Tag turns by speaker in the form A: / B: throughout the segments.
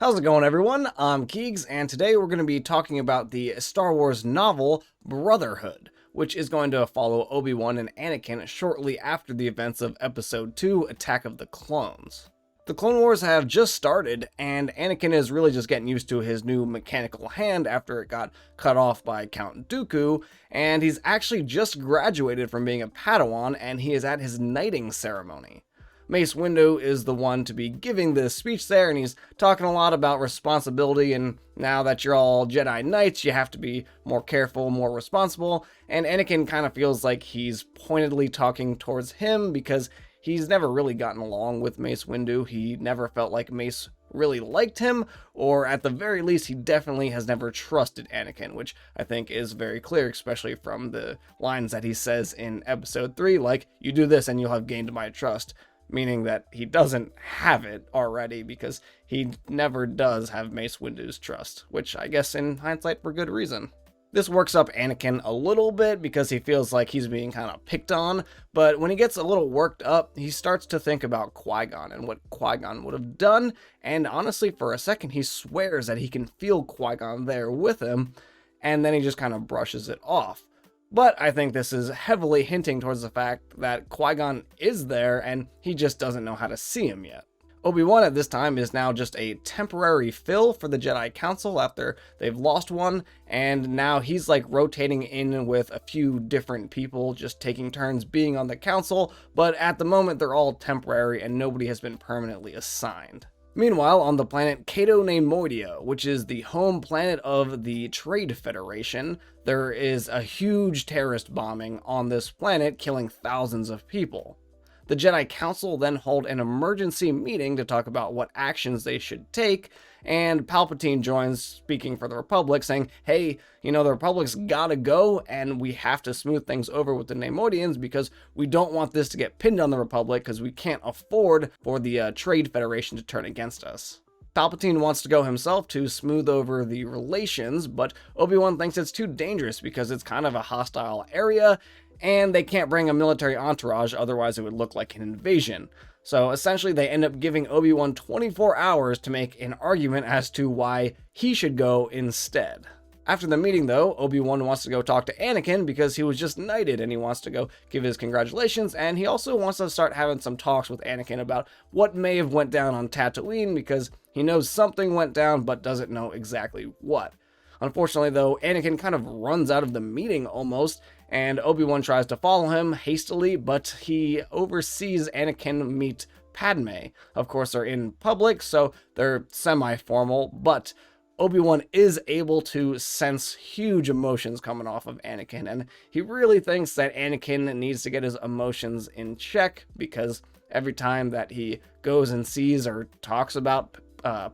A: How's it going, everyone? I'm Keegs, and today we're going to be talking about the Star Wars novel Brotherhood, which is going to follow Obi-Wan and Anakin shortly after the events of Episode 2, Attack of the Clones. The Clone Wars have just started, and Anakin is really just getting used to his new mechanical hand after it got cut off by Count Dooku, and he's actually just graduated from being a Padawan, and he is at his knighting ceremony. Mace Windu is the one to be giving this speech there, and he's talking a lot about responsibility, and now that you're all Jedi Knights, you have to be more careful, more responsible, and Anakin kind of feels like he's pointedly talking towards him because he's never really gotten along with Mace Windu. He never felt like Mace really liked him, or at the very least, he definitely has never trusted Anakin, which I think is very clear, especially from the lines that he says in Episode 3, like, "You do this and you'll have gained my trust." Meaning that he doesn't have it already because he never does have Mace Windu's trust, which I guess in hindsight for good reason. This works up Anakin a little bit because he feels like he's being kind of picked on, but when he gets a little worked up, he starts to think about Qui-Gon and what Qui-Gon would have done, and honestly for a second he swears that he can feel Qui-Gon there with him, and then he just kind of brushes it off. But I think this is heavily hinting towards the fact that Qui-Gon is there and he just doesn't know how to see him yet. Obi-Wan at this time is now just a temporary fill for the Jedi Council after they've lost one, and now he's like rotating in with a few different people, just taking turns being on the council, but at the moment they're all temporary and nobody has been permanently assigned. Meanwhile, on the planet Cato Neimoidia, which is the home planet of the Trade Federation, there is a huge terrorist bombing on this planet, killing thousands of people. The Jedi Council then hold an emergency meeting to talk about what actions they should take, and Palpatine joins, speaking for the Republic, saying, hey, the Republic's gotta go, and we have to smooth things over with the Neimoidians because we don't want this to get pinned on the Republic because we can't afford for the Trade Federation to turn against us. Palpatine wants to go himself to smooth over the relations, but Obi-Wan thinks it's too dangerous because it's kind of a hostile area, and they can't bring a military entourage, otherwise it would look like an invasion. So essentially they end up giving Obi-Wan 24 hours to make an argument as to why he should go instead. After the meeting though, Obi-Wan wants to go talk to Anakin because he was just knighted and he wants to go give his congratulations, and he also wants to start having some talks with Anakin about what may have went down on Tatooine because he knows something went down but doesn't know exactly what. Unfortunately though, Anakin kind of runs out of the meeting almost, and Obi-Wan tries to follow him hastily, but he oversees Anakin meet Padme. Of course, they're in public, so they're semi-formal, but Obi-Wan is able to sense huge emotions coming off of Anakin, and he really thinks that Anakin needs to get his emotions in check, because every time that he goes and sees or talks about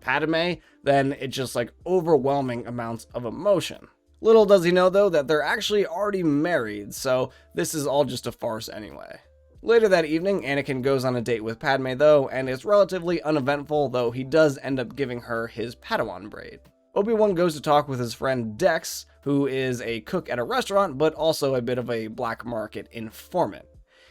A: Padme, then it's just like overwhelming amounts of emotion. Little does he know though that they're actually already married, so this is all just a farce anyway. Later that evening, Anakin goes on a date with Padme though, and it's relatively uneventful, though he does end up giving her his Padawan braid. Obi-Wan goes to talk with his friend Dex, who is a cook at a restaurant, but also a bit of a black market informant.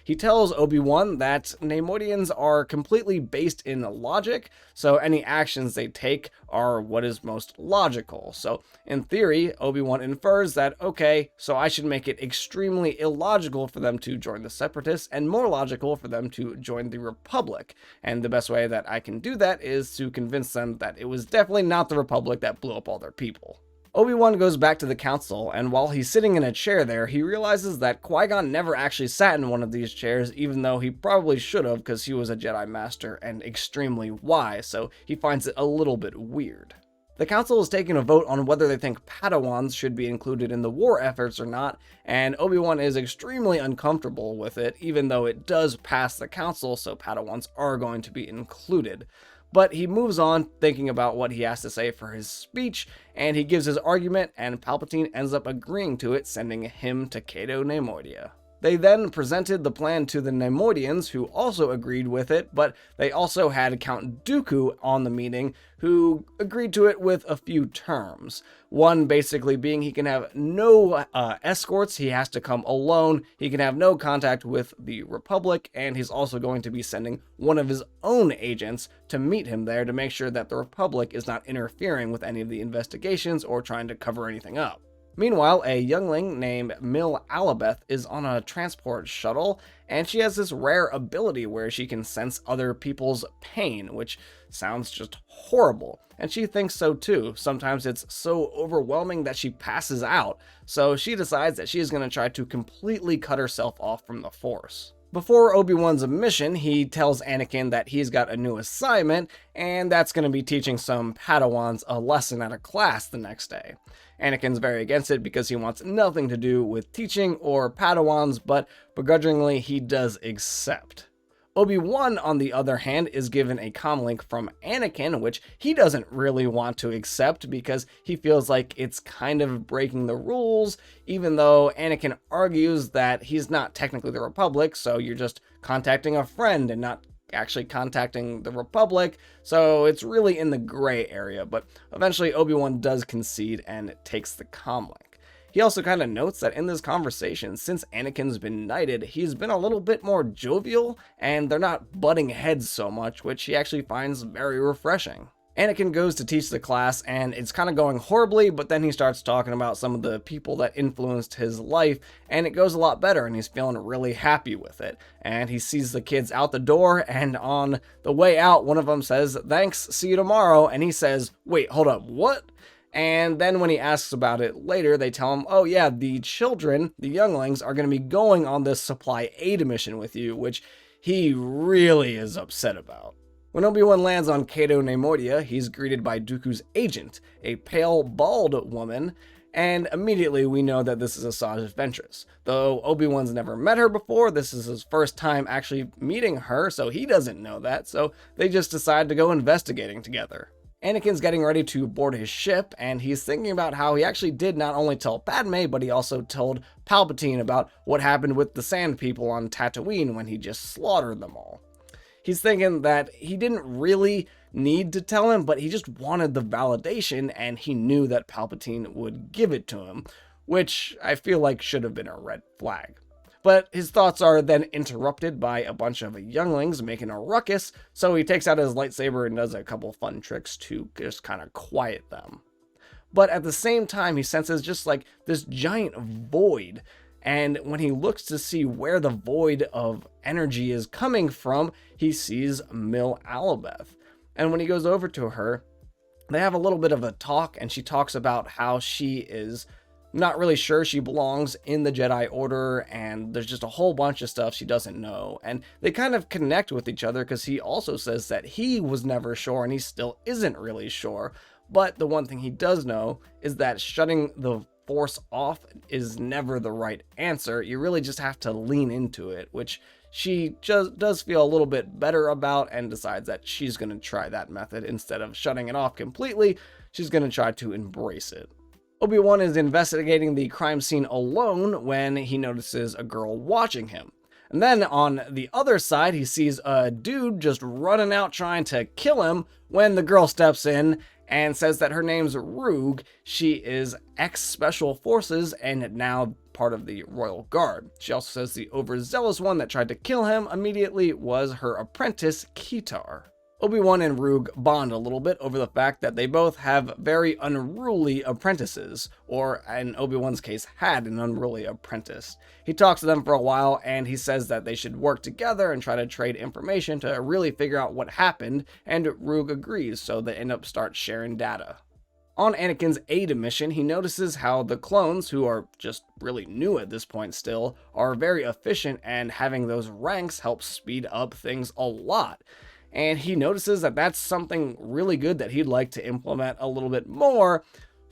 A: He tells Obi-Wan that Neimoidians are completely based in logic, so any actions they take are what is most logical. So, in theory, Obi-Wan infers that, okay, so I should make it extremely illogical for them to join the Separatists and more logical for them to join the Republic. And the best way that I can do that is to convince them that it was definitely not the Republic that blew up all their people. Obi-Wan goes back to the council, and while he's sitting in a chair there, he realizes that Qui-Gon never actually sat in one of these chairs, even though he probably should have because he was a Jedi Master and extremely wise, so he finds it a little bit weird. The council is taking a vote on whether they think Padawans should be included in the war efforts or not, and Obi-Wan is extremely uncomfortable with it, even though it does pass the council, so Padawans are going to be included. But he moves on, thinking about what he has to say for his speech, and he gives his argument, and Palpatine ends up agreeing to it, sending him to Cato Neimoidia. They then presented the plan to the Neimoidians, who also agreed with it, but they also had Count Dooku on the meeting, who agreed to it with a few terms. One basically being he can have no escorts, he has to come alone, he can have no contact with the Republic, and he's also going to be sending one of his own agents to meet him there to make sure that the Republic is not interfering with any of the investigations or trying to cover anything up. Meanwhile, a youngling named Mil Alabeth is on a transport shuttle, and she has this rare ability where she can sense other people's pain, which sounds just horrible. And she thinks so too. Sometimes it's so overwhelming that she passes out, so she decides that she is going to try to completely cut herself off from the Force. Before Obi-Wan's mission, he tells Anakin that he's got a new assignment, and that's going to be teaching some Padawans a lesson at a class the next day. Anakin's very against it because he wants nothing to do with teaching or Padawans, but begrudgingly he does accept. Obi-Wan, on the other hand, is given a comlink from Anakin, which he doesn't really want to accept because he feels like it's kind of breaking the rules, even though Anakin argues that he's not technically the Republic, so you're just contacting a friend and not actually contacting the Republic, so it's really in the gray area, but eventually Obi-Wan does concede and takes the comlink. He also kind of notes that in this conversation, since Anakin's been knighted, he's been a little bit more jovial, and they're not butting heads so much, which he actually finds very refreshing. Anakin goes to teach the class, and it's kind of going horribly, but then he starts talking about some of the people that influenced his life, and it goes a lot better, and he's feeling really happy with it. And he sees the kids out the door, and on the way out, one of them says, "Thanks, see you tomorrow," and he says, "Wait, hold up, what?" And then when he asks about it later, they tell him, "Oh yeah, the children, the younglings, are going to be going on this supply aid mission with you," which he really is upset about. When Obi-Wan lands on Cato Neimoidia, he's greeted by Dooku's agent, a pale, bald woman, and immediately we know that this is Asajj Ventress. Though Obi-Wan's never met her before, this is his first time actually meeting her, so he doesn't know that, so they just decide to go investigating together. Anakin's getting ready to board his ship, and he's thinking about how he actually did not only tell Padme, but he also told Palpatine about what happened with the Sand People on Tatooine when he just slaughtered them all. He's thinking that he didn't really need to tell him, but he just wanted the validation, and he knew that Palpatine would give it to him, which I feel like should have been a red flag. But his thoughts are then interrupted by a bunch of younglings making a ruckus, so he takes out his lightsaber and does a couple fun tricks to just kind of quiet them. But at the same time, he senses just like this giant void, and when he looks to see where the void of energy is coming from, he sees Mil Alabeth. And when he goes over to her, they have a little bit of a talk, and she talks about how she is not really sure she belongs in the Jedi Order, and there's just a whole bunch of stuff she doesn't know. And they kind of connect with each other because he also says that he was never sure and he still isn't really sure. But the one thing he does know is that shutting the Force off is never the right answer. You really just have to lean into it, which she just does feel a little bit better about, and decides that she's going to try that method. Instead of shutting it off completely, she's going to try to embrace it. Obi-Wan is investigating the crime scene alone when he notices a girl watching him. And then on the other side, he sees a dude just running out trying to kill him when the girl steps in and says that her name's Rouge. She is ex-Special Forces and now part of the Royal Guard. She also says the overzealous one that tried to kill him immediately was her apprentice, Kitar. Obi-Wan and Rouge bond a little bit over the fact that they both have very unruly apprentices, or in Obi-Wan's case, had an unruly apprentice. He talks to them for a while, and he says that they should work together and try to trade information to really figure out what happened, and Rouge agrees, so they end up sharing data. On Anakin's aid mission, he notices how the clones, who are just really new at this point still, are very efficient, and having those ranks helps speed up things a lot. And he notices that that's something really good that he'd like to implement a little bit more,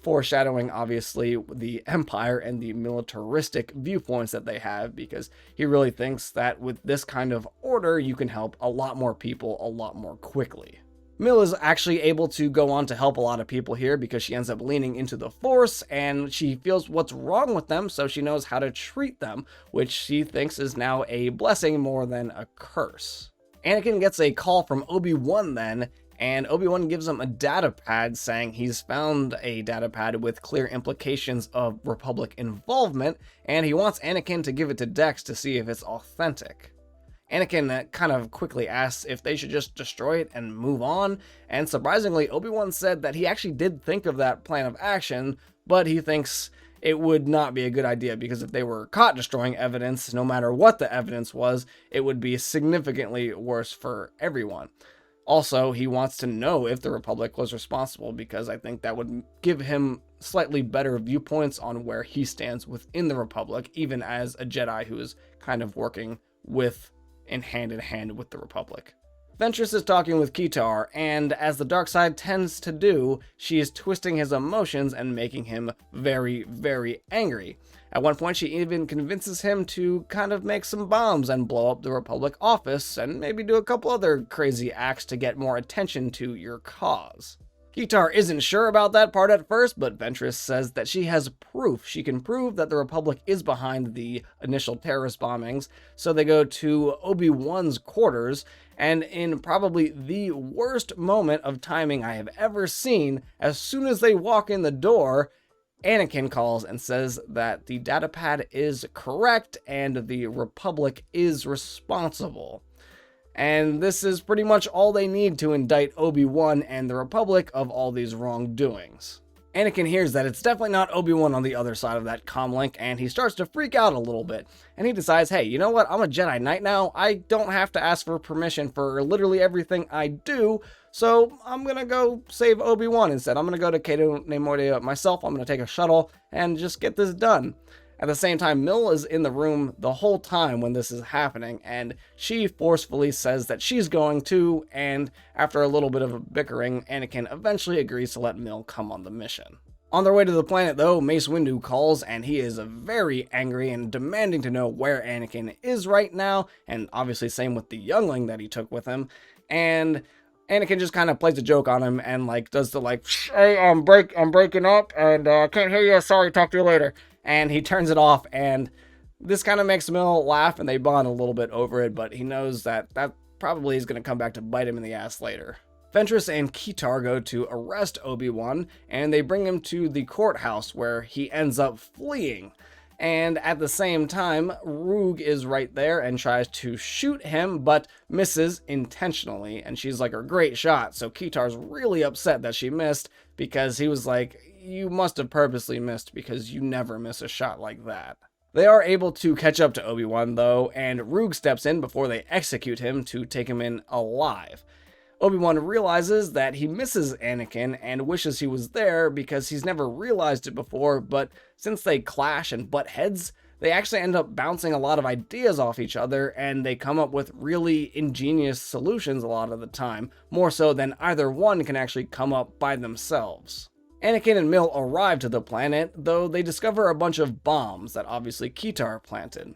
A: foreshadowing obviously the Empire and the militaristic viewpoints that they have, because he really thinks that with this kind of order you can help a lot more people a lot more quickly. Mill is actually able to go on to help a lot of people here because she ends up leaning into the Force and she feels what's wrong with them, so she knows how to treat them, which she thinks is now a blessing more than a curse. Anakin gets a call from Obi-Wan then, and Obi-Wan gives him a data pad saying he's found a data pad with clear implications of Republic involvement, and he wants Anakin to give it to Dex to see if it's authentic. Anakin kind of quickly asks if they should just destroy it and move on, and surprisingly, Obi-Wan said that he actually did think of that plan of action, but he thinks it would not be a good idea because if they were caught destroying evidence, no matter what the evidence was, it would be significantly worse for everyone. Also, he wants to know if the Republic was responsible because I think that would give him slightly better viewpoints on where he stands within the Republic, even as a Jedi who is kind of working with and hand in hand with the Republic. Ventress is talking with Kitar, and as the dark side tends to do, she is twisting his emotions and making him very, very angry. At one point, she even convinces him to kind of make some bombs and blow up the Republic office, and maybe do a couple other crazy acts to get more attention to your cause. Kitar isn't sure about that part at first, but Ventress says that she has proof. She can prove that the Republic is behind the initial terrorist bombings, so they go to Obi-Wan's quarters, and in probably the worst moment of timing I have ever seen, as soon as they walk in the door, Anakin calls and says that the datapad is correct and the Republic is responsible. And this is pretty much all they need to indict Obi-Wan and the Republic of all these wrongdoings. Anakin hears that it's definitely not Obi-Wan on the other side of that comlink, and he starts to freak out a little bit. And he decides, hey, you know what? I'm a Jedi Knight now. I don't have to ask for permission for literally everything I do, so I'm gonna go save Obi-Wan instead. I'm gonna go to Cato Neimoidia myself. I'm gonna take a shuttle and just get this done. At the same time, Mill is in the room the whole time when this is happening, and she forcefully says that she's going to, and after a little bit of a bickering, Anakin eventually agrees to let Mill come on the mission. On their way to the planet, though, Mace Windu calls, and he is very angry and demanding to know where Anakin is right now, and obviously same with the youngling that he took with him, and Anakin just kind of plays a joke on him and does the hey, I'm breaking up and can't hear you, sorry, talk to you later. And he turns it off, and this kind of makes Mill laugh, and they bond a little bit over it, but he knows that probably is going to come back to bite him in the ass later. Ventress and Kitar go to arrest Obi-Wan, and they bring him to the courthouse where he ends up fleeing. And at the same time, Rouge is right there and tries to shoot him, but misses intentionally, and she's like, a great shot, so Kitar's really upset that she missed, because he was like, you must have purposely missed because you never miss a shot like that. They are able to catch up to Obi-Wan though, and Rouge steps in before they execute him to take him in alive. Obi-Wan realizes that he misses Anakin and wishes he was there because he's never realized it before, but since they clash and butt heads, they actually end up bouncing a lot of ideas off each other, and they come up with really ingenious solutions a lot of the time, more so than either one can actually come up by themselves. Anakin and Mill arrive to the planet, though they discover a bunch of bombs that obviously Kitar planted.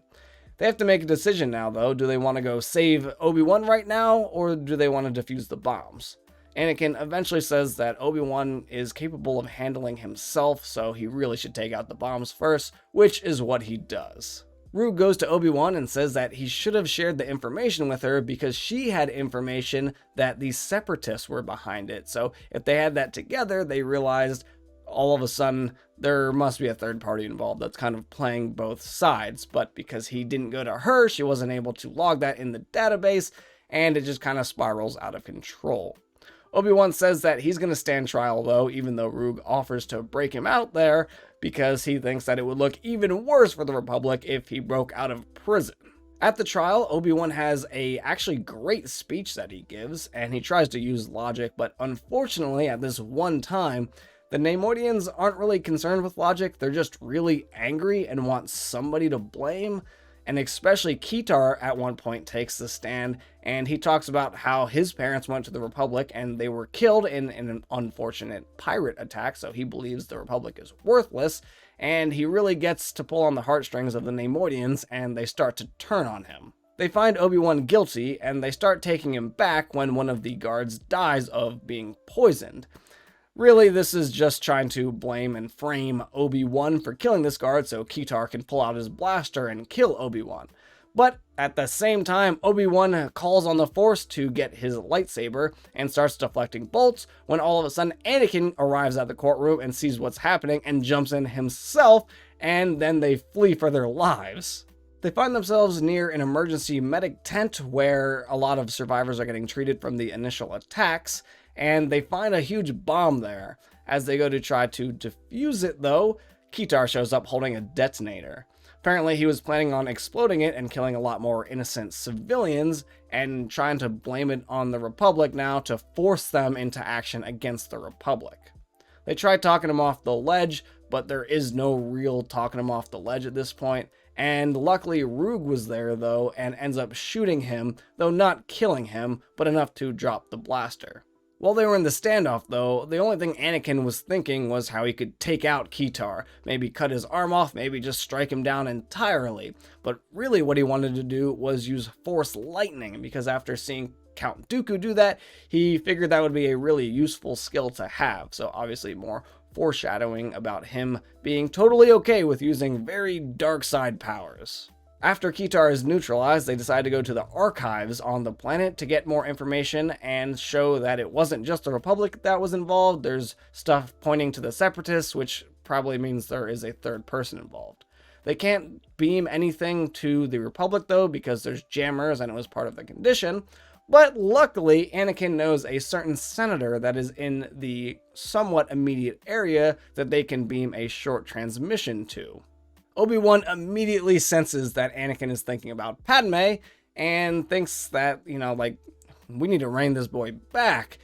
A: They have to make a decision now, though. Do they want to go save Obi-Wan right now, or do they want to defuse the bombs? Anakin eventually says that Obi-Wan is capable of handling himself, so he really should take out the bombs first, which is what he does. Rouge goes to Obi-Wan and says that he should have shared the information with her because she had information that the Separatists were behind it. So if they had that together, they realized all of a sudden there must be a third party involved that's kind of playing both sides. But because he didn't go to her, she wasn't able to log that in the database, and it just kind of spirals out of control. Obi-Wan says that he's going to stand trial though, even though Rouge offers to break him out there because he thinks that it would look even worse for the Republic if he broke out of prison. At the trial, Obi-Wan has a actually great speech that he gives, and he tries to use logic, but unfortunately at this one time, the Neimoidians aren't really concerned with logic. They're just really angry and want somebody to blame. And especially Kitar at one point takes the stand, and he talks about how his parents went to the Republic and they were killed in an unfortunate pirate attack, so he believes the Republic is worthless, and he really gets to pull on the heartstrings of the Neimoidians, and they start to turn on him. They find Obi-Wan guilty, and they start taking him back when one of the guards dies of being poisoned. Really, this is just trying to blame and frame Obi-Wan for killing this guard so Keetar can pull out his blaster and kill Obi-Wan. But at the same time, Obi-Wan calls on the Force to get his lightsaber and starts deflecting bolts when all of a sudden Anakin arrives at the courtroom and sees what's happening and jumps in himself, and then they flee for their lives. They find themselves near an emergency medic tent where a lot of survivors are getting treated from the initial attacks, and they find a huge bomb there. As they go to try to defuse it though, Keetar shows up holding a detonator. Apparently he was planning on exploding it and killing a lot more innocent civilians, and trying to blame it on the Republic now to force them into action against the Republic. They try talking him off the ledge, but there is no real talking him off the ledge at this point, and luckily Rouge was there though and ends up shooting him, though not killing him, but enough to drop the blaster. While they were in the standoff though, the only thing Anakin was thinking was how he could take out Keetar, maybe cut his arm off, maybe just strike him down entirely. But really what he wanted to do was use Force Lightning, because after seeing Count Dooku do that, he figured that would be a really useful skill to have. So obviously more foreshadowing about him being totally okay with using very dark side powers. After Keetar is neutralized, they decide to go to the archives on the planet to get more information and show that it wasn't just the Republic that was involved. There's stuff pointing to the Separatists, which probably means there is a third person involved. They can't beam anything to the Republic though, because there's jammers and it was part of the condition. But luckily, Anakin knows a certain senator that is in the somewhat immediate area that they can beam a short transmission to. Obi-Wan immediately senses that Anakin is thinking about Padme and thinks that, we need to rein this boy back.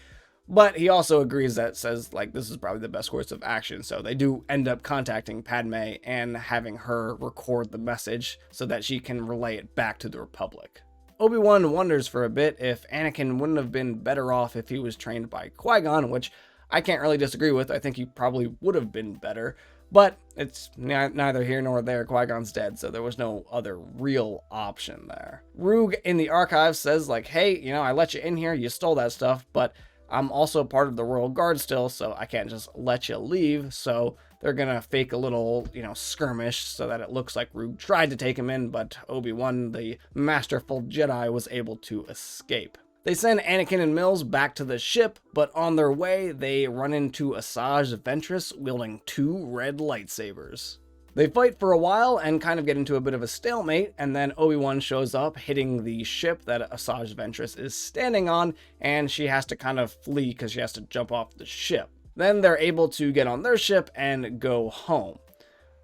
A: But he also agrees that says, this is probably the best course of action. So they do end up contacting Padme and having her record the message so that she can relay it back to the Republic. Obi-Wan wonders for a bit if Anakin wouldn't have been better off if he was trained by Qui-Gon, which I can't really disagree with. I think he probably would have been better. But it's neither here nor there. Qui-Gon's dead, so there was no other real option there. Rouge in the archives says, hey, I let you in here, you stole that stuff, but I'm also part of the Royal Guard still, so I can't just let you leave. So they're gonna fake a little, skirmish so that it looks like Rouge tried to take him in, but Obi-Wan, the masterful Jedi, was able to escape. They send Anakin and Mills back to the ship, but on their way, they run into Asajj Ventress wielding 2 red lightsabers. They fight for a while and kind of get into a bit of a stalemate, and then Obi-Wan shows up hitting the ship that Asajj Ventress is standing on, and she has to kind of flee because she has to jump off the ship. Then they're able to get on their ship and go home.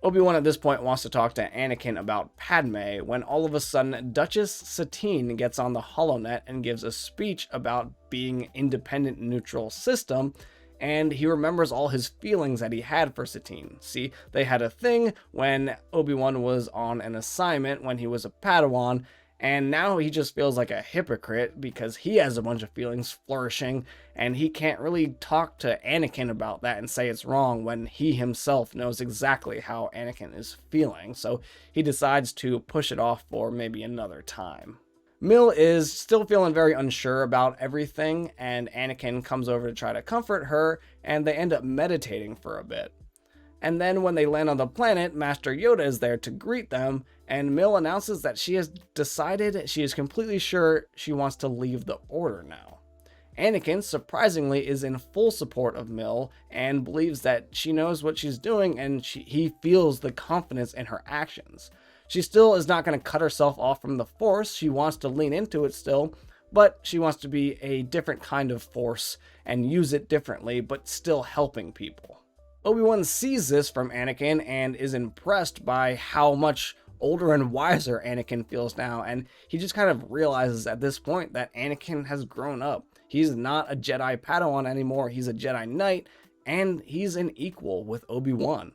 A: Obi-Wan at this point wants to talk to Anakin about Padme when all of a sudden Duchess Satine gets on the HoloNet and gives a speech about being independent neutral system, and he remembers all his feelings that he had for Satine. See, they had a thing when Obi-Wan was on an assignment when he was a Padawan, and now he just feels like a hypocrite because he has a bunch of feelings flourishing, and he can't really talk to Anakin about that and say it's wrong when he himself knows exactly how Anakin is feeling. So he decides to push it off for maybe another time. Mill is still feeling very unsure about everything, and Anakin comes over to try to comfort her, and they end up meditating for a bit. And then when they land on the planet, Master Yoda is there to greet them, and Mill announces that she has decided she is completely sure she wants to leave the Order now. Anakin, surprisingly, is in full support of Mill and believes that she knows what she's doing, and he feels the confidence in her actions. She still is not going to cut herself off from the Force. She wants to lean into it still, but she wants to be a different kind of Force and use it differently, but still helping people. Obi-Wan sees this from Anakin and is impressed by how much older and wiser Anakin feels now, and he just kind of realizes at this point that Anakin has grown up. He's not a Jedi Padawan anymore, he's a Jedi Knight, and he's an equal with Obi-Wan.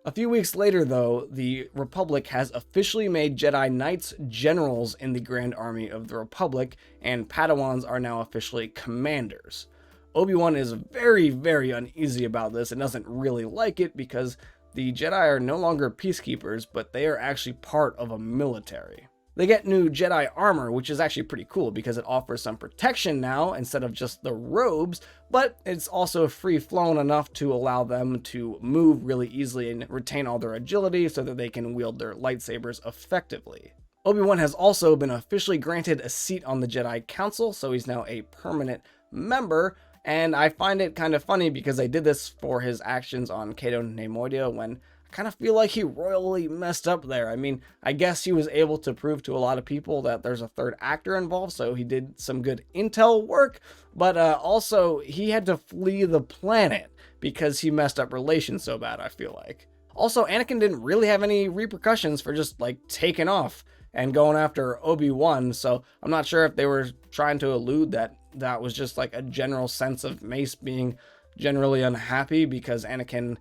A: A few weeks later though, the Republic has officially made Jedi Knights generals in the Grand Army of the Republic, and Padawans are now officially commanders. Obi-Wan is very, very uneasy about this and doesn't really like it because the Jedi are no longer peacekeepers, but they are actually part of a military. They get new Jedi armor, which is actually pretty cool because it offers some protection now instead of just the robes, but it's also free-flown enough to allow them to move really easily and retain all their agility so that they can wield their lightsabers effectively. Obi-Wan has also been officially granted a seat on the Jedi Council, so he's now a permanent member, and I find it kind of funny because they did this for his actions on Cato Neimoidia when I kind of feel like he royally messed up there. I mean, I guess he was able to prove to a lot of people that there's a third actor involved, so he did some good intel work, but also he had to flee the planet because he messed up relations so bad, I feel like. Also, Anakin didn't really have any repercussions for just like taking off and going after Obi-Wan, so I'm not sure if they were trying to allude that that was just like a general sense of Mace being generally unhappy because Anakin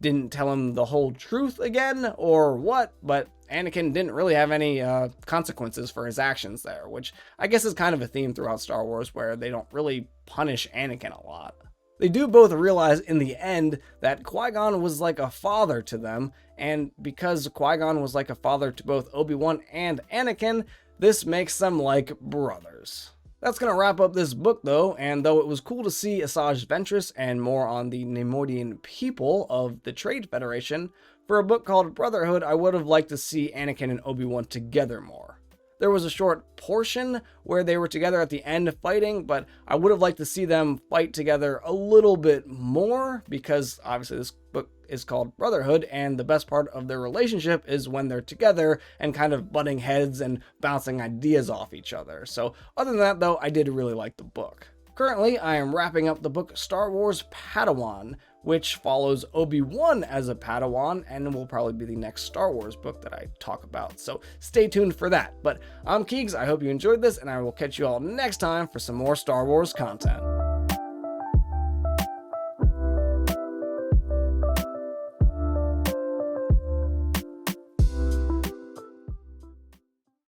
A: didn't tell him the whole truth again or what, but Anakin didn't really have any consequences for his actions there, which I guess is kind of a theme throughout Star Wars where they don't really punish Anakin a lot. They do both realize in the end that Qui-Gon was like a father to them, and because Qui-Gon was like a father to both Obi-Wan and Anakin, this makes them like brothers. That's going to wrap up this book though, and though it was cool to see Asajj Ventress and more on the Neimoidian people of the Trade Federation, for a book called Brotherhood, I would have liked to see Anakin and Obi-Wan together more. There was a short portion where they were together at the end fighting, but I would have liked to see them fight together a little bit more because obviously this book is called Brotherhood, and the best part of their relationship is when they're together and kind of butting heads and bouncing ideas off each other. So other than that though, I did really like the book. Currently, I am wrapping up the book Star Wars Padawan, which follows Obi-Wan as a Padawan and will probably be the next Star Wars book that I talk about. So stay tuned for that. But I'm Keegs, I hope you enjoyed this, and I will catch you all next time for some more Star Wars content.